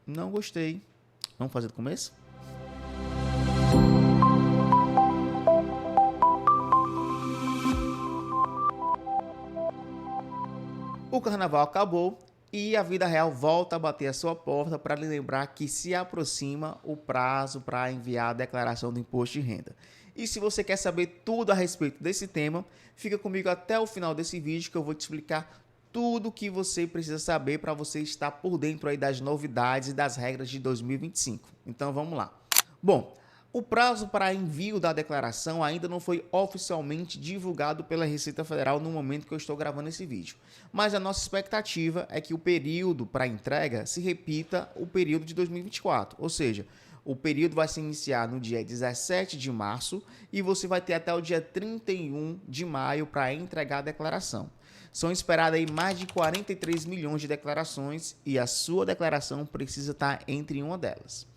Não gostei. Vamos fazer do começo? O carnaval acabou e a vida real volta a bater a sua porta para lhe lembrar que se aproxima o prazo para enviar a declaração do imposto de renda. E se você quer saber tudo a respeito desse tema, fica comigo até o final desse vídeo que eu vou te explicar tudo o que você precisa saber para você estar por dentro aí das novidades e das regras de 2025. Então vamos lá. Bom, o prazo para envio da declaração ainda não foi oficialmente divulgado pela Receita Federal no momento que eu estou gravando esse vídeo, mas a nossa expectativa é que o período para entrega se repita o período de 2024, ou seja, o período vai se iniciar no dia 17 de março e você vai ter até o dia 31 de maio para entregar a declaração. São esperadas aí mais de 43 milhões de declarações e a sua declaração precisa estar entre uma delas.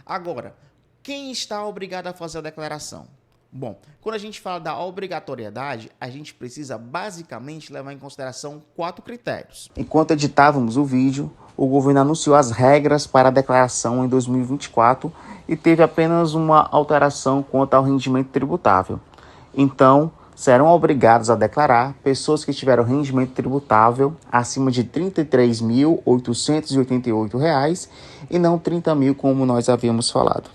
Agora, quem está obrigado a fazer a declaração? Bom, quando a gente fala da obrigatoriedade, a gente precisa basicamente levar em consideração 4 critérios. Enquanto editávamos o vídeo, o governo anunciou as regras para a declaração em 2024 e teve apenas uma alteração quanto ao rendimento tributável. Então, serão obrigados a declarar pessoas que tiveram rendimento tributável acima de R$ 33.888 e não 30 mil, como nós havíamos falado.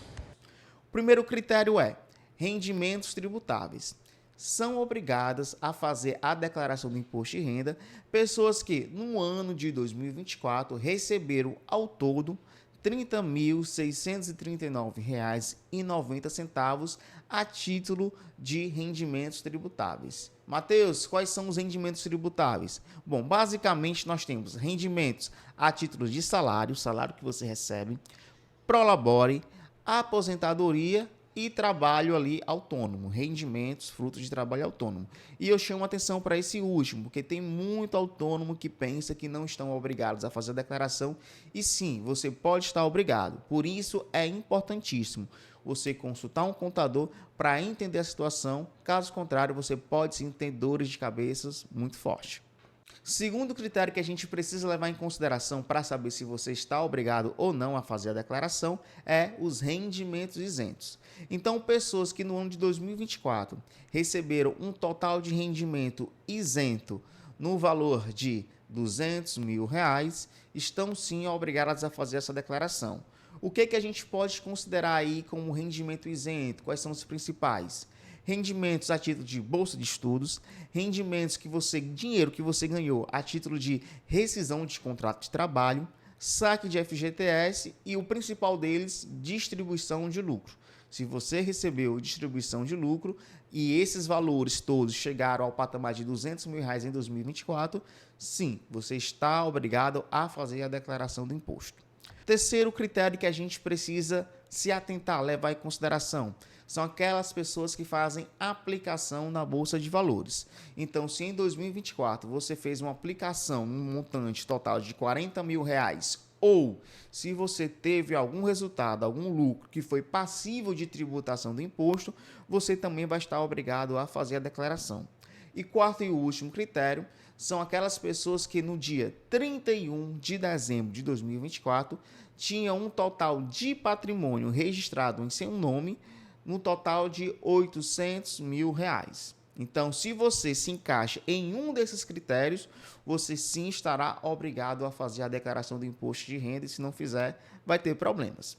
O primeiro critério é rendimentos tributáveis. São obrigadas a fazer a declaração do imposto de renda pessoas que, no ano de 2024, receberam ao todo R$ 30.639,90 a título de rendimentos tributáveis. Mateus, quais são os rendimentos tributáveis? Bom, basicamente nós temos rendimentos a título de salário que você recebe, prolabore, aposentadoria e trabalho ali autônomo, rendimentos, frutos de trabalho autônomo. E eu chamo atenção para esse último, porque tem muito autônomo que pensa que não estão obrigados a fazer a declaração e sim, você pode estar obrigado. Por isso é importantíssimo você consultar um contador para entender a situação, caso contrário você pode sim ter dores de cabeça muito fortes. Segundo critério que a gente precisa levar em consideração para saber se você está obrigado ou não a fazer a declaração é os rendimentos isentos. Então, pessoas que no ano de 2024 receberam um total de rendimento isento no valor de R$ 200 mil, estão sim obrigadas a fazer essa declaração. O que a gente pode considerar aí como rendimento isento? Quais são os principais? Rendimentos a título de bolsa de estudos, rendimentos dinheiro que você ganhou a título de rescisão de contrato de trabalho, saque de FGTS e o principal deles, distribuição de lucro. Se você recebeu distribuição de lucro e esses valores todos chegaram ao patamar de R$ 200 mil em 2024, sim, você está obrigado a fazer a declaração do imposto. Terceiro critério que a gente precisa se atentar, levar em consideração, são aquelas pessoas que fazem aplicação na Bolsa de Valores. Então, se em 2024 você fez uma aplicação num montante total de R$ 40 mil, ou se você teve algum resultado, algum lucro que foi passível de tributação do imposto, você também vai estar obrigado a fazer a declaração. E quarto e último critério são aquelas pessoas que no dia 31 de dezembro de 2024 tinham um total de patrimônio registrado em seu nome no total de R$ 800 mil. Então, se você se encaixa em um desses critérios, você sim estará obrigado a fazer a declaração do imposto de renda e se não fizer, vai ter problemas.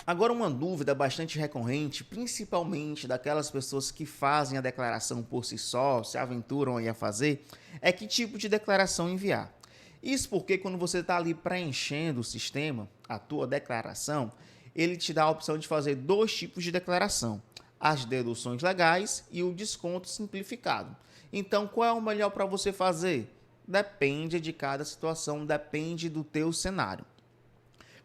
Agora, uma dúvida bastante recorrente, principalmente daquelas pessoas que fazem a declaração por si só, se aventuram a fazer, é que tipo de declaração enviar. Isso porque quando você está ali preenchendo o sistema, a tua declaração, ele te dá a opção de fazer 2 tipos de declaração, as deduções legais e o desconto simplificado. Então, qual é o melhor para você fazer? Depende de cada situação, depende do teu cenário.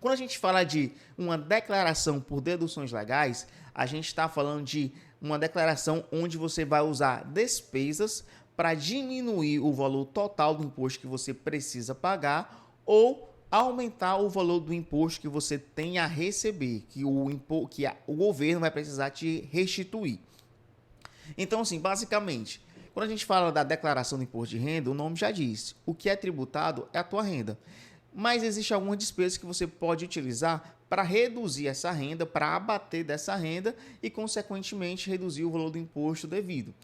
Quando a gente fala de uma declaração por deduções legais, a gente está falando de uma declaração onde você vai usar despesas para diminuir o valor total do imposto que você precisa pagar ou aumentar o valor do imposto que você tem a receber, que o governo vai precisar te restituir. Então, assim, basicamente, quando a gente fala da declaração do imposto de renda, o nome já diz, o que é tributado é a tua renda. Mas existe algumas despesas que você pode utilizar para reduzir essa renda, para abater dessa renda e, consequentemente, reduzir o valor do imposto devido.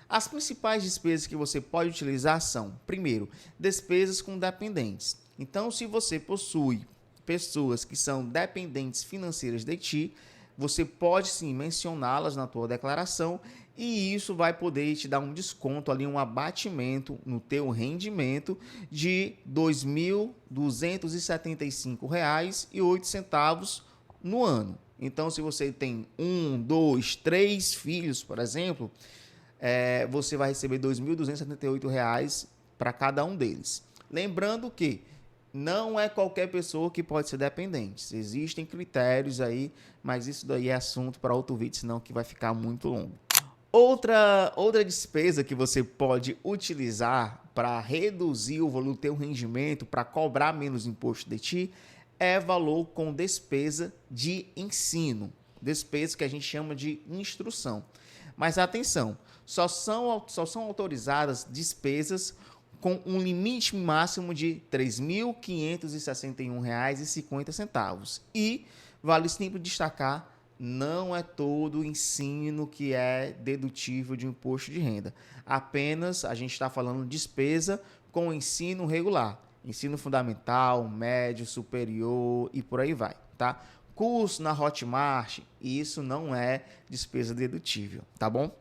As principais despesas que você pode utilizar são, primeiro, despesas com dependentes. Então, se você possui pessoas que são dependentes financeiras de ti, você pode sim mencioná-las na tua declaração e isso vai poder te dar um desconto ali, um abatimento no teu rendimento de R$ 2.275,08 no ano. Então, se você tem 1, 2, 3 filhos, por exemplo, você vai receber R$ 2.278 para cada um deles. Lembrando que não é qualquer pessoa que pode ser dependente. Existem critérios aí, mas isso daí é assunto para outro vídeo, senão que vai ficar muito longo. Outra despesa que você pode utilizar para reduzir o valor do teu rendimento, para cobrar menos imposto de ti, é valor com despesa de ensino. Despesa que a gente chama de instrução. Mas atenção, só são autorizadas despesas com um limite máximo de R$ 3.561,50. E, vale sempre destacar, não é todo ensino que é dedutível de imposto de renda. Apenas a gente está falando de despesa com ensino regular. Ensino fundamental, médio, superior e por aí vai, tá? Curso na Hotmart, isso não é despesa dedutível, tá bom?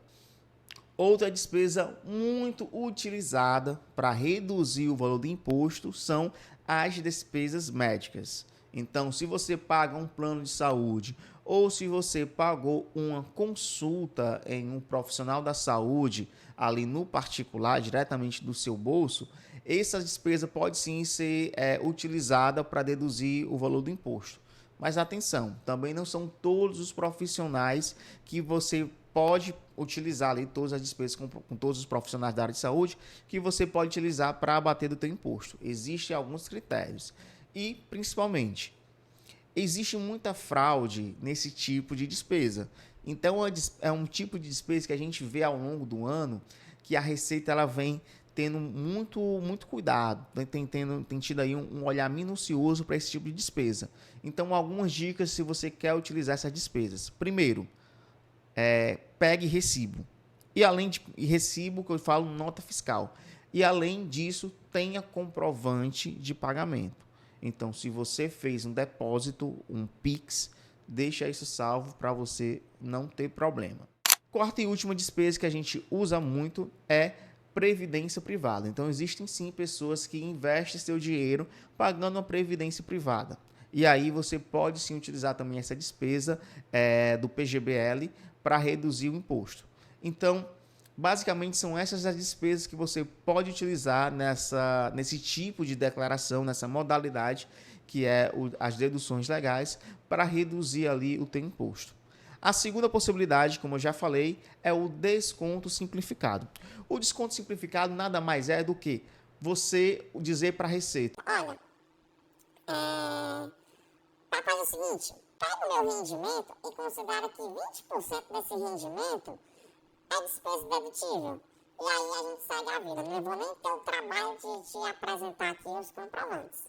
Outra despesa muito utilizada para reduzir o valor do imposto são as despesas médicas. Então, se você paga um plano de saúde ou se você pagou uma consulta em um profissional da saúde, ali no particular, diretamente do seu bolso, essa despesa pode sim ser utilizada para deduzir o valor do imposto. Mas atenção, também não são todos os profissionais que você pode utilizar ali todas as despesas com todos os profissionais da área de saúde que você pode utilizar para abater do teu imposto. Existem alguns critérios e, principalmente, existe muita fraude nesse tipo de despesa. Então, é um tipo de despesa que a gente vê ao longo do ano que a Receita ela vem tendo muito cuidado, tem tido aí um olhar minucioso para esse tipo de despesa. Então, algumas dicas se você quer utilizar essas despesas. Primeiro, pegue recibo. E recibo, que eu falo, nota fiscal. E além disso, tenha comprovante de pagamento. Então, se você fez um depósito, um Pix, deixa isso salvo para você não ter problema. Quarta e última despesa que a gente usa muito é previdência privada. Então, existem sim pessoas que investem seu dinheiro pagando uma previdência privada. E aí você pode sim utilizar também essa despesa do PGBL para reduzir o imposto. Então, basicamente são essas as despesas que você pode utilizar nesse tipo de declaração, nessa modalidade que é as deduções legais para reduzir ali o teu imposto. A segunda possibilidade, como eu já falei, é o desconto simplificado. O desconto simplificado nada mais é do que você dizer para a Receita: olha, para fazer o seguinte, pega o meu rendimento e considera que 20% desse rendimento é despesa dedutível. E aí a gente sai da vida. Não vou nem ter o trabalho de te apresentar aqui os comprovantes.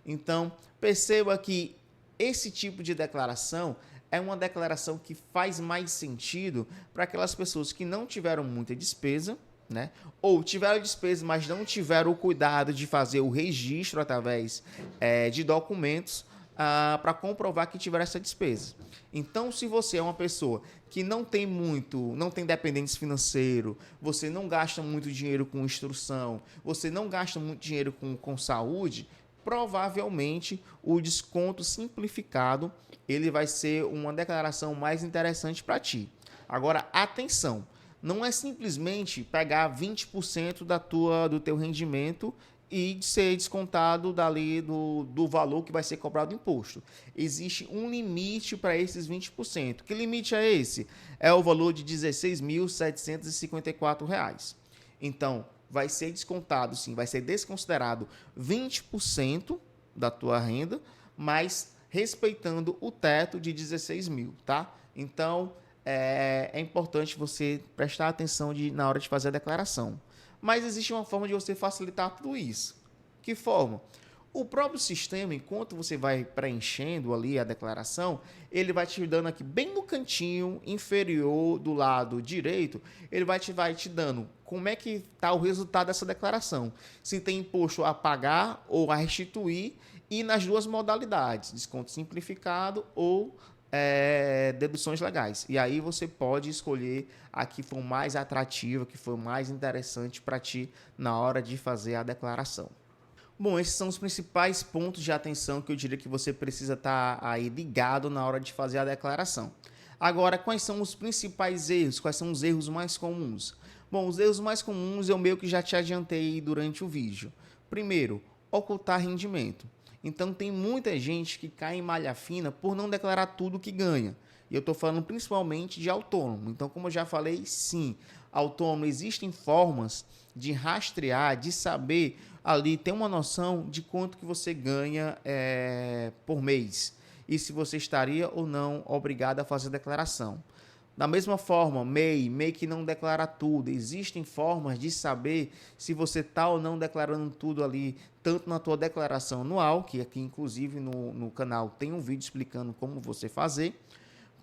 Então, perceba que esse tipo de declaração é uma declaração que faz mais sentido para aquelas pessoas que não tiveram muita despesa, né? Ou tiveram despesa, mas não tiveram o cuidado de fazer o registro através de documentos para comprovar que tiveram essa despesa. Então, se você é uma pessoa que não tem dependentes financeiro, você não gasta muito dinheiro com instrução, você não gasta muito dinheiro com saúde, provavelmente o desconto simplificado ele vai ser uma declaração mais interessante para ti. Agora, atenção, não é simplesmente pegar 20% do teu rendimento e ser descontado dali do valor que vai ser cobrado imposto. Existe um limite para esses 20%. Que limite é esse? É o valor de R$ 16.754. Então, vai ser descontado, sim, vai ser desconsiderado 20% da tua renda, mas respeitando o teto de 16 mil, tá? Então, é importante você prestar atenção na hora de fazer a declaração. Mas existe uma forma de você facilitar tudo isso. Que forma? O próprio sistema, enquanto você vai preenchendo ali a declaração, ele vai te dando aqui bem no cantinho inferior do lado direito, ele vai te dando como é que está o resultado dessa declaração. Se tem imposto a pagar ou a restituir, e nas duas modalidades, desconto simplificado ou deduções legais. E aí você pode escolher a que for mais atrativa, que for mais interessante para ti na hora de fazer a declaração. Bom, esses são os principais pontos de atenção que eu diria que você precisa estar aí ligado na hora de fazer a declaração. Agora, quais são os principais erros? Quais são os erros mais comuns? Bom, os erros mais comuns eu meio que já te adiantei durante o vídeo. Primeiro, ocultar rendimento. Então, tem muita gente que cai em malha fina por não declarar tudo que ganha. E eu estou falando principalmente de autônomo. Então, como eu já falei, sim, autônomo, existem formas de rastrear, de saber ali, ter uma noção de quanto que você ganha por mês. E se você estaria ou não obrigado a fazer a declaração. Da mesma forma, MEI que não declara tudo. Existem formas de saber se você está ou não declarando tudo ali, tanto na tua declaração anual, que aqui inclusive no canal tem um vídeo explicando como você fazer,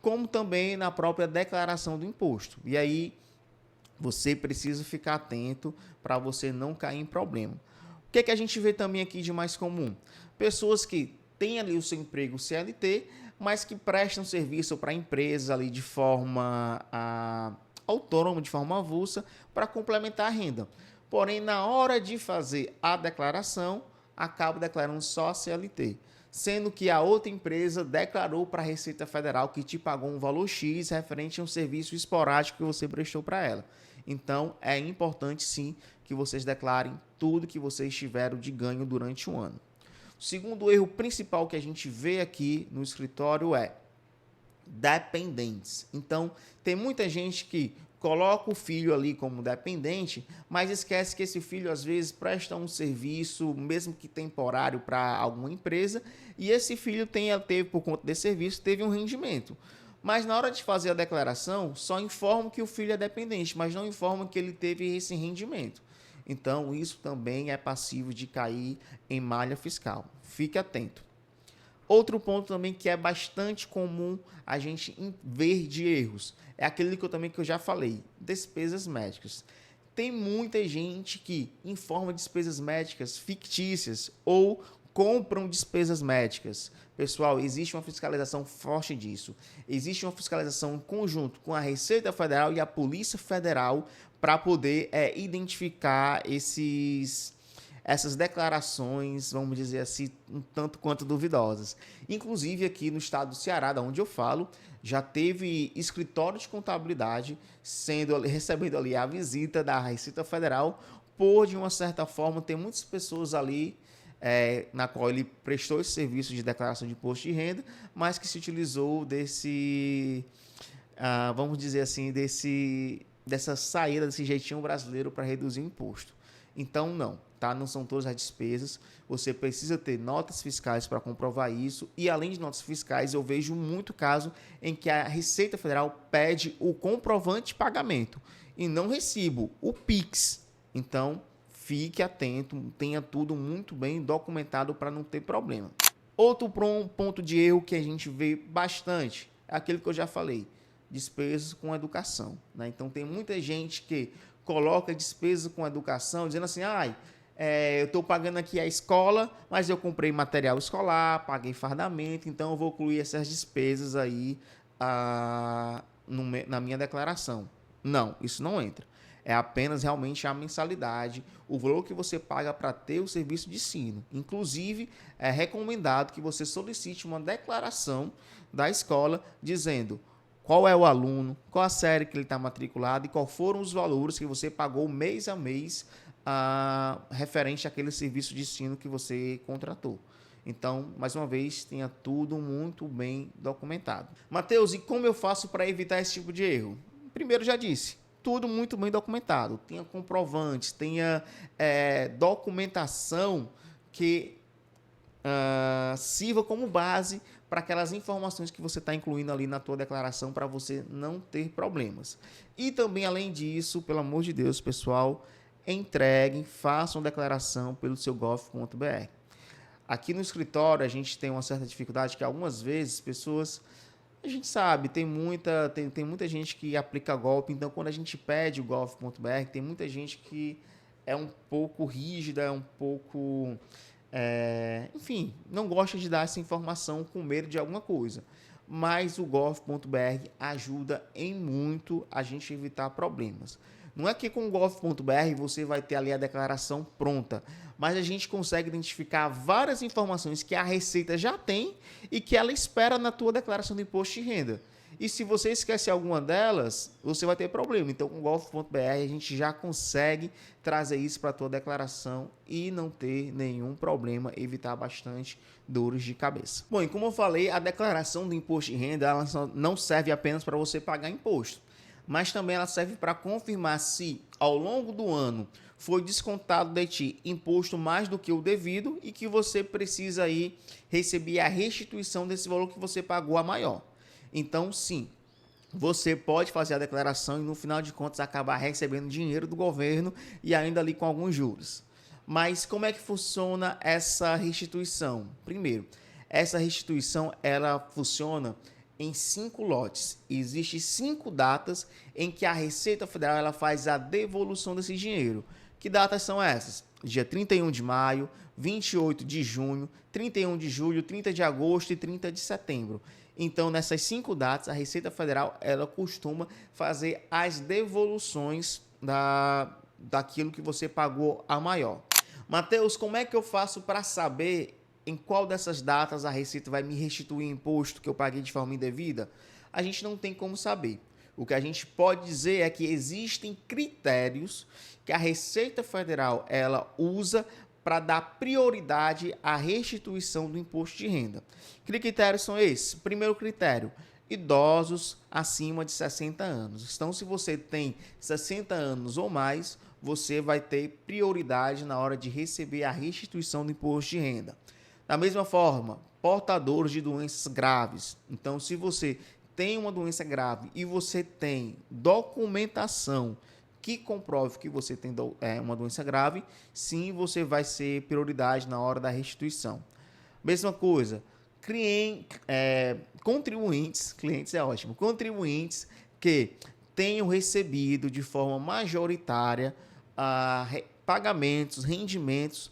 como também na própria declaração do imposto. E aí você precisa ficar atento para você não cair em problema. O que é que a gente vê também aqui de mais comum? Pessoas que têm ali o seu emprego CLT, mas que prestam serviço para empresas ali de forma autônoma, de forma avulsa, para complementar a renda. Porém, na hora de fazer a declaração, acaba declarando só a CLT, sendo que a outra empresa declarou para a Receita Federal que te pagou um valor X referente a um serviço esporádico que você prestou para ela. Então, é importante sim que vocês declarem tudo que vocês tiveram de ganho durante o ano. O segundo erro principal que a gente vê aqui no escritório é dependentes. Então, tem muita gente que coloca o filho ali como dependente, mas esquece que esse filho às vezes presta um serviço, mesmo que temporário, para alguma empresa, e esse filho teve por conta desse serviço, teve um rendimento. Mas na hora de fazer a declaração, só informa que o filho é dependente, mas não informa que ele teve esse rendimento. Então, isso também é passível de cair em malha fiscal. Fique atento. Outro ponto também que é bastante comum a gente ver de erros é aquele que eu já falei, despesas médicas. Tem muita gente que informa despesas médicas fictícias ou compram despesas médicas. Pessoal, existe uma fiscalização forte disso. Existe uma fiscalização em conjunto com a Receita Federal e a Polícia Federal para poder identificar essas declarações, vamos dizer assim, um tanto quanto duvidosas. Inclusive aqui no estado do Ceará, da onde eu falo, já teve escritório de contabilidade recebendo ali a visita da Receita Federal por, de uma certa forma, ter muitas pessoas ali na qual ele prestou esse serviço de declaração de imposto de renda, mas que se utilizou vamos dizer assim, dessa saída, desse jeitinho brasileiro para reduzir o imposto. Então, não, tá? Não são todas as despesas. Você precisa ter notas fiscais para comprovar isso. E, além de notas fiscais, eu vejo muito caso em que a Receita Federal pede o comprovante de pagamento e não recibo, o PIX. Então, fique atento, tenha tudo muito bem documentado para não ter problema. Outro ponto de erro que a gente vê bastante é aquele que eu já falei, despesas com educação, né? Então, tem muita gente que coloca despesas com educação, dizendo assim, eu estou pagando aqui a escola, mas eu comprei material escolar, paguei fardamento, então eu vou incluir essas despesas aí na minha declaração. Não, isso não entra. É apenas realmente a mensalidade, o valor que você paga para ter o serviço de ensino. Inclusive, é recomendado que você solicite uma declaração da escola dizendo qual é o aluno, qual a série que ele está matriculado e qual foram os valores que você pagou mês a mês referente àquele serviço de ensino que você contratou. Então, mais uma vez, tenha tudo muito bem documentado. Mateus, e como eu faço para evitar esse tipo de erro? Primeiro, já disse, tudo muito bem documentado. Tenha comprovantes, tenha documentação que sirva como base para aquelas informações que você está incluindo ali na tua declaração para você não ter problemas. E também, além disso, pelo amor de Deus, pessoal, entreguem, façam declaração pelo seu gov.br. Aqui no escritório a gente tem uma certa dificuldade que algumas vezes pessoas, a gente sabe, tem muita gente que aplica golpe, então quando a gente pede o golf.br, tem muita gente que é um pouco rígida, é um pouco, enfim, não gosta de dar essa informação com medo de alguma coisa. Mas o golf.br ajuda em muito a gente evitar problemas. Não é que com o golf.br você vai ter ali a declaração pronta, mas a gente consegue identificar várias informações que a Receita já tem e que ela espera na tua declaração de imposto de renda. E se você esquece alguma delas, você vai ter problema. Então, com o golf.br a gente já consegue trazer isso para a tua declaração e não ter nenhum problema, evitar bastante dores de cabeça. Bom, e como eu falei, a declaração do imposto de renda ela não serve apenas para você pagar imposto, mas também ela serve para confirmar se ao longo do ano foi descontado de ti imposto mais do que o devido e que você precisa aí receber a restituição desse valor que você pagou a maior. Então, sim, você pode fazer a declaração e no final de contas acabar recebendo dinheiro do governo e ainda ali com alguns juros. Mas como é que funciona essa restituição? Primeiro, essa restituição ela funciona em 5 lotes. Existem 5 datas em que a Receita Federal ela faz a devolução desse dinheiro. Que datas são essas? Dia 31 de maio, 28 de junho, 31 de julho, 30 de agosto e 30 de setembro. Então, nessas 5 datas, a Receita Federal ela costuma fazer as devoluções daquilo que você pagou a maior. Mateus, como é que eu faço para saber em qual dessas datas a Receita vai me restituir o imposto que eu paguei de forma indevida? A gente não tem como saber. O que a gente pode dizer é que existem critérios que a Receita Federal ela usa para dar prioridade à restituição do imposto de renda. Que critérios são esses? Primeiro critério, idosos acima de 60 anos. Então, se você tem 60 anos ou mais, você vai ter prioridade na hora de receber a restituição do imposto de renda. Da mesma forma, portadores de doenças graves. Então, se você tem uma doença grave e você tem documentação que comprove que você tem uma doença grave, sim, você vai ser prioridade na hora da restituição. Mesma coisa, contribuintes, clientes é ótimo, contribuintes que tenham recebido de forma majoritária pagamentos, rendimentos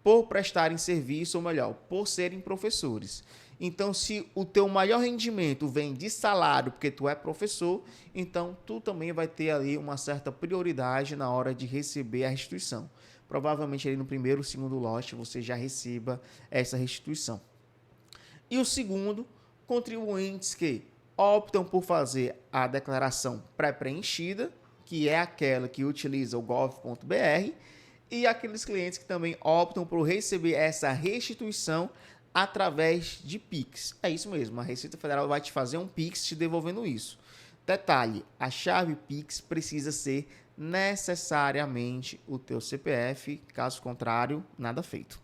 por prestarem serviço, ou melhor, por serem professores. Então, se o teu maior rendimento vem de salário, porque tu é professor, então tu também vai ter ali uma certa prioridade na hora de receber a restituição. Provavelmente ali no primeiro ou segundo lote você já receba essa restituição. E o segundo, contribuintes que optam por fazer a declaração pré-preenchida, que é aquela que utiliza o gov.br, e aqueles clientes que também optam por receber essa restituição através de Pix. É isso mesmo, a Receita Federal vai te fazer um Pix te devolvendo isso. Detalhe, a chave Pix precisa ser necessariamente o teu CPF, caso contrário, nada feito.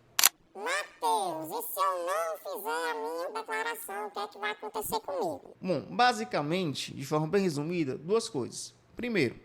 Mateus, e se eu não fizer a minha declaração, o que é que vai acontecer comigo? Bom, basicamente, de forma bem resumida, 2 coisas. Primeiro,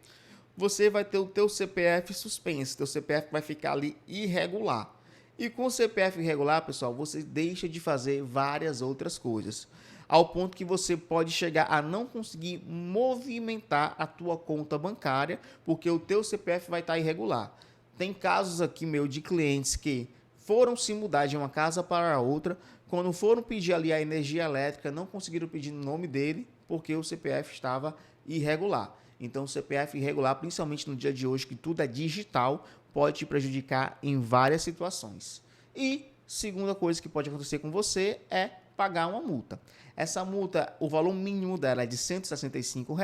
você vai ter o teu CPF suspenso, teu CPF vai ficar ali irregular. E com o CPF irregular, pessoal, você deixa de fazer várias outras coisas, ao ponto que você pode chegar a não conseguir movimentar a tua conta bancária, porque o teu CPF vai estar irregular. Tem casos aqui, de clientes que foram se mudar de uma casa para outra, quando foram pedir ali a energia elétrica, não conseguiram pedir no nome dele, porque o CPF estava irregular. Então, o CPF irregular, principalmente no dia de hoje, que tudo é digital, pode te prejudicar em várias situações. E segunda coisa que pode acontecer com você é pagar uma multa. Essa multa, o valor mínimo dela é de R$ 165,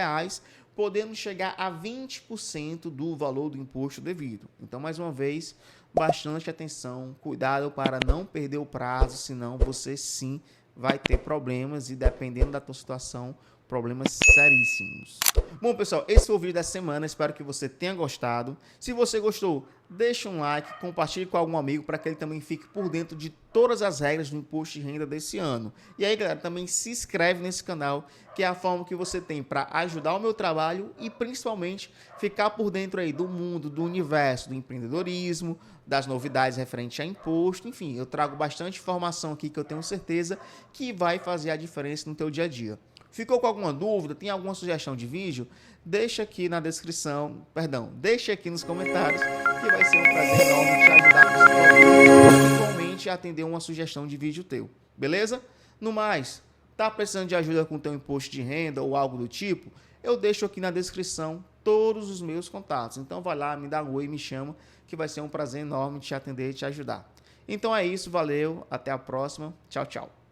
podendo chegar a 20% do valor do imposto devido. Então, mais uma vez, bastante atenção, cuidado para não perder o prazo, senão você sim vai ter problemas e dependendo da tua situação, problemas seríssimos. Bom, pessoal, esse foi o vídeo dessa semana. Espero que você tenha gostado. Se você gostou, deixa um like, compartilhe com algum amigo para que ele também fique por dentro de todas as regras do imposto de renda desse ano. E aí, galera, também se inscreve nesse canal, que é a forma que você tem para ajudar o meu trabalho e principalmente ficar por dentro aí do mundo, do universo do empreendedorismo, das novidades referentes a imposto. Enfim, eu trago bastante informação aqui que eu tenho certeza que vai fazer a diferença no teu dia a dia. Ficou com alguma dúvida? Tem alguma sugestão de vídeo? Deixa aqui na descrição, deixa aqui nos comentários, que vai ser um prazer enorme te ajudar principalmente a atender uma sugestão de vídeo teu, beleza? No mais, tá precisando de ajuda com o teu imposto de renda ou algo do tipo? Eu deixo aqui na descrição todos os meus contatos. Então vai lá, me dá um oi, me chama, que vai ser um prazer enorme te atender e te ajudar. Então é isso, valeu, até a próxima, tchau, tchau.